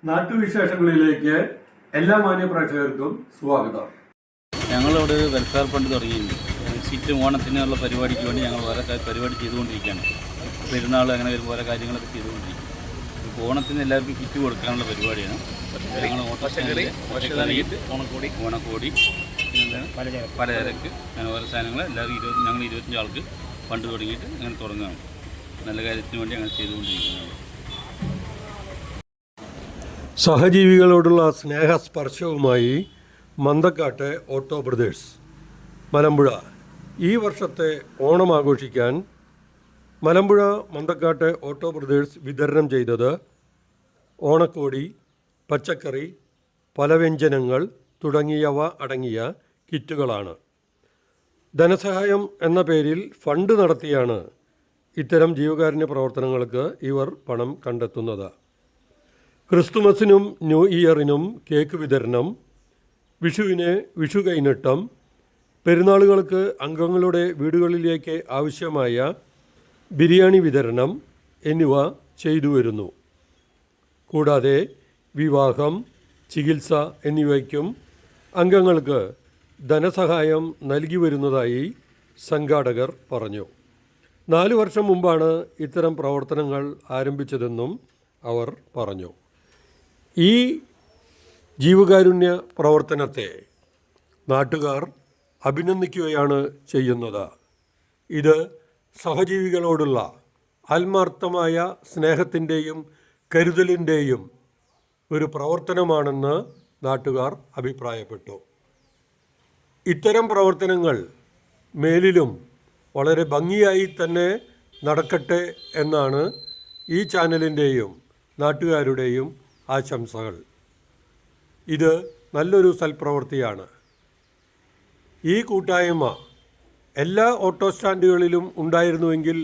നാട്ടുവിശേഷങ്ങളിലേക്ക് എല്ലാ മാന്യ പ്രേക്ഷകർക്കും സ്വാഗതം. ഞങ്ങളോട് വെൽഫെയർ ഫണ്ട് തുടങ്ങിയിട്ടുണ്ട്. സീറ്റ് ഓണത്തിനുള്ള പരിപാടിക്ക് വേണ്ടി ഞങ്ങൾ വേറെ പരിപാടി ചെയ്തുകൊണ്ടിരിക്കുകയാണ്. പെരുന്നാൾ അങ്ങനെ വരുമ്പോൾ ഓരോ കാര്യങ്ങളൊക്കെ ചെയ്തുകൊണ്ടിരിക്കും. ഇപ്പോൾ ഓണത്തിന് എല്ലാവർക്കും കിറ്റ് കൊടുക്കാനുള്ള പരിപാടിയാണ്. ഞങ്ങൾ പച്ചക്കറി, ഓണക്കോടി പലചരക്ക് അങ്ങനെ ഓരോ സാധനങ്ങൾ എല്ലാവരും ഞങ്ങൾ 25 ആൾക്ക് ഫണ്ട് തുടങ്ങിയിട്ട് അങ്ങനെ തുടങ്ങുകയാണ്. നല്ല കാര്യത്തിന് വേണ്ടി അങ്ങനെ ചെയ്തുകൊണ്ടിരിക്കുന്നതാണ്. സഹജീവികളോടുള്ള സ്നേഹസ്പർശവുമായി മന്തക്കാട്ടെ ഓട്ടോ ബ്രദേഴ്സ് മലമ്പുഴ ഈ വർഷത്തെ ഓണം ആഘോഷിക്കാൻ മലമ്പുഴ മന്തക്കാട്ടെ ഓട്ടോ ബ്രദേഴ്സ് വിതരണം ചെയ്തത് ഓണക്കോടി, പച്ചക്കറി, പലവ്യഞ്ജനങ്ങൾ തുടങ്ങിയവ അടങ്ങിയ കിറ്റുകളാണ്. ധനസഹായം എന്ന പേരിൽ ഫണ്ട് നടത്തിയാണ് ഇത്തരം ജീവകാരുണ്യ പ്രവർത്തനങ്ങൾക്ക് ഇവർ പണം കണ്ടെത്തുന്നത്. ക്രിസ്തുമസിനും ന്യൂ ഇയറിനും കേക്ക് വിതരണം, വിഷുവിന് വിഷു കൈനീട്ടം, പെരുന്നാളുകൾക്ക് അംഗങ്ങളുടെ വീടുകളിലേക്ക് ആവശ്യമായ ബിരിയാണി വിതരണം എന്നിവ ചെയ്തു വരുന്നു. കൂടാതെ വിവാഹം, ചികിത്സ എന്നിവയ്ക്കും അംഗങ്ങൾക്ക് ധനസഹായം നൽകി വരുന്നതായി സംഘാടകർ പറഞ്ഞു. 4 വർഷം മുമ്പാണ് ഇത്തരം പ്രവർത്തനങ്ങൾ ആരംഭിച്ചതെന്നും അവർ പറഞ്ഞു. ഈ ജീവകാരുണ്യ പ്രവർത്തനത്തെ നാട്ടുകാർ അഭിനന്ദിക്കുകയാണ് ചെയ്യുന്നത്. ഇത് സഹജീവികളോടുള്ള ആത്മാർത്ഥമായ സ്നേഹത്തിൻ്റെയും കരുതലിൻ്റെയും ഒരു പ്രവർത്തനമാണെന്ന് നാട്ടുകാർ അഭിപ്രായപ്പെട്ടു. ഇത്തരം പ്രവർത്തനങ്ങൾ മേലിലും വളരെ ഭംഗിയായി തന്നെ നടക്കട്ടെ എന്നാണ് ഈ ചാനലിൻ്റെയും നാട്ടുകാരുടെയും ആശംസകൾ. ഇത് നല്ലൊരു സൽപ്രവൃത്തിയാണ്. ഈ കൂട്ടായ്മ എല്ലാ ഓട്ടോ സ്റ്റാൻഡുകളിലും ഉണ്ടായിരുന്നുവെങ്കിൽ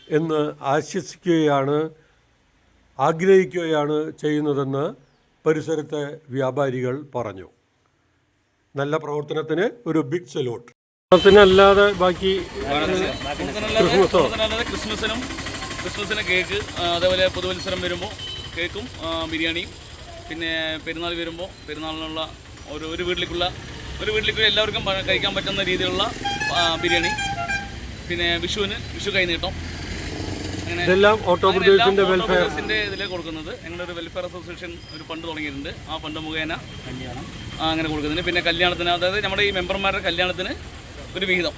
എന്ന് ആഗ്രഹിക്കുകയാണ് ചെയ്യുന്നതെന്ന് പരിസരത്തെ വ്യാപാരികൾ പറഞ്ഞു. നല്ല പ്രവർത്തനത്തിന് ഒരു ബിഗ് സല്യൂട്ട്. ഓണത്തിനല്ലാതെ ബാക്കി ക്രിസ്മസിന് കേക്ക്, അതേപോലെ പുതുവത്സരം വരുമ്പോൾ കേക്കും ബിരിയാണിയും, പിന്നെ പെരുന്നാൾ വരുമ്പോൾ പെരുന്നാളിനുള്ള ഒരു വീട്ടിലേക്കുള്ള എല്ലാവർക്കും കഴിക്കാൻ പറ്റുന്ന രീതിയിലുള്ള ബിരിയാണി, പിന്നെ വിഷു കൈനീട്ടം, അങ്ങനെ ഇതെല്ലാം ഓട്ടോ ബ്രദേഴ്സിന്റെ ഇതിലേക്ക് കൊടുക്കുന്നത്. ഞങ്ങളുടെ ഒരു വെൽഫെയർ അസോസിയേഷൻ ഒരു ഫണ്ട് തുടങ്ങിയിട്ടുണ്ട്. ആ ഫണ്ട് മുഖേന അങ്ങനെ കൊടുക്കുന്നുണ്ട്. പിന്നെ കല്യാണത്തിന്, അതായത് നമ്മുടെ ഈ മെമ്പർമാരുടെ കല്യാണത്തിന് ഒരു വിഹിതം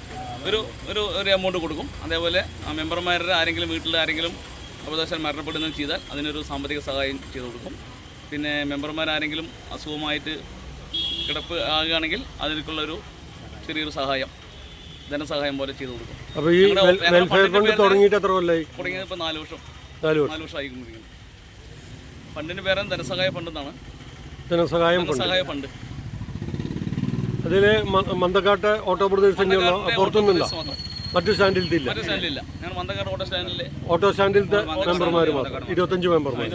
ഒരു എമൗണ്ട് കൊടുക്കും. അതേപോലെ ആ മെമ്പർമാരുടെ വീട്ടിൽ ആരെങ്കിലും അബദ്ധവശാൽ മരണപ്പെടുന്നത് ചെയ്താൽ അതിനൊരു സാമ്പത്തിക സഹായം ചെയ്തു കൊടുക്കും. പിന്നെ മെമ്പർമാരാരെങ്കിലും അസുഖമായിട്ട് കിടപ്പ് ആകുകയാണെങ്കിൽ അതിലേക്കുള്ളൊരു ചെറിയൊരു സഹായം, ധനസഹായം പോലെ ചെയ്തു കൊടുക്കും. തുടങ്ങിയത് ഇപ്പോൾ 4 വർഷം ആയിക്കൊണ്ടിരിക്കുന്നു. ഫണ്ടിന് പേര് ധനസഹായ ഫണ്ട് എന്നാണ്. ധനസഹായ ഫണ്ട്. അതിൽ മന്തക്കാട്ടെ ഓട്ടോ ബ്രദേഴ്സിന്റെ പുറത്തൊന്നുമില്ല, മറ്റു സ്റ്റാൻഡിലില്ല. ഞങ്ങൾ മന്തക്കാട് ഓട്ടോ സ്റ്റാൻഡിലെ മെമ്പർമാർ മാത്രം 25 മെമ്പർമാർ.